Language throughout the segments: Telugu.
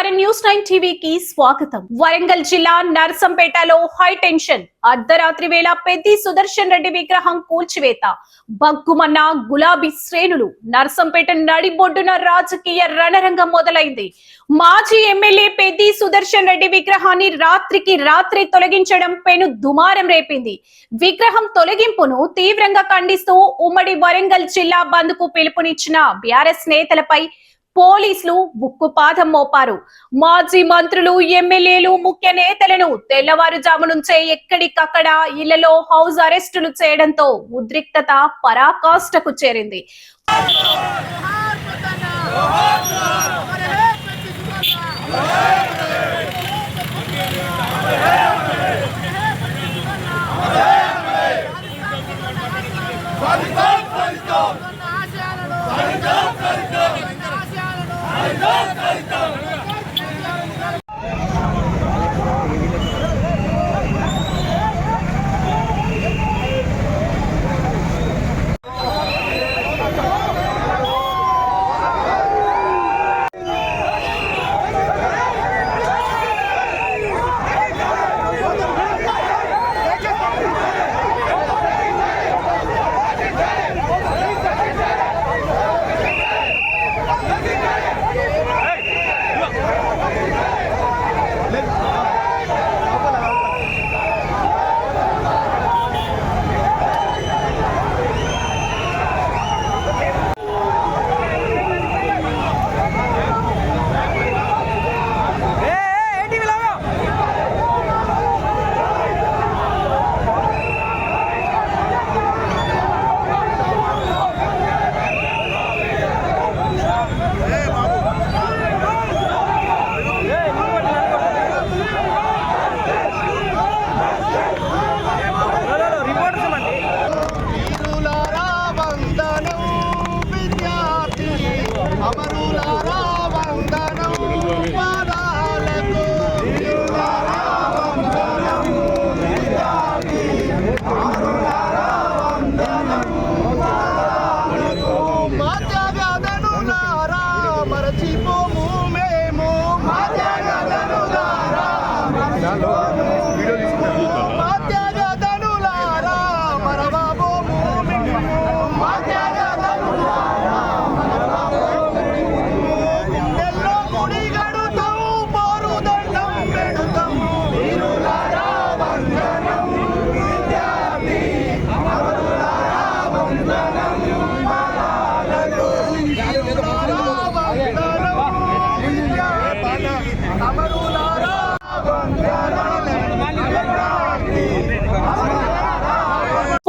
నమస్కారం న్యూస్ 9 టీవీకి స్వాగతం. వరంగల్ జిల్లా నర్సంపేటలో హై టెన్షన్. అర్ధరాత్రి వేళ పెద్ది సుదర్శన్ రెడ్డి విగ్రహం కూల్చివేత. బగ్గుమన్న గులాబీ శ్రేణులు. నర్సంపేట నడిబొడ్డున రాజకీయ రణరంగం మొదలైంది. మాజీ ఎమ్మెల్యే పెద్ది సుదర్శన్ రెడ్డి విగ్రహాన్ని రాత్రికి రాత్రి తొలగించడం పెను దుమారం రేపింది. విగ్రహం తొలగింపును తీవ్రంగా ఖండిస్తూ ఉమ్మడి వరంగల్ జిల్లా బంద్ కు పిలుపునిచ్చిన బీఆర్ఎస్ నేతలపై పోలీసులు ఉక్కుపాదం మోపారు. మాజీ మంత్రులు, ఎమ్మెల్యేలు, ముఖ్య నేతలను తెల్లవారుజాము నుంచే ఎక్కడికక్కడ ఇళ్లలో హౌస్ అరెస్టులు చేయడంతో ఉద్రిక్తత పరాకాష్ఠకు చేరింది.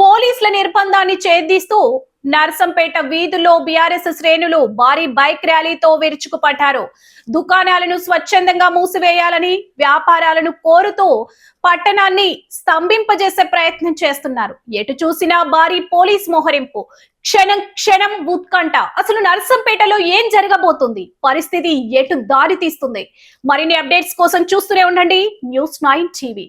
పోలీసుల నిర్బంధాన్ని ఛేదిస్తూ నర్సంపేట వీధుల్లో బీఆర్ఎస్ శ్రేణులు భారీ బైక్ ర్యాలీతో విరుచుకుపడ్డారు. దుకాణాలను స్వచ్ఛందంగా మూసివేయాలని, వ్యాపారాలను కోరుతూ పట్టణాన్ని స్తంభింపజేసే ప్రయత్నం చేస్తున్నారు. ఎటు చూసినా భారీ పోలీస్ మోహరింపు. క్షణం క్షణం ఉత్కంఠ. అసలు నర్సంపేటలో ఏం జరగబోతుంది, పరిస్థితి ఎటు దారి తీస్తుంది? మరిన్ని అప్డేట్స్ కోసం చూస్తూనే ఉండండి న్యూస్ 9 టీవీ.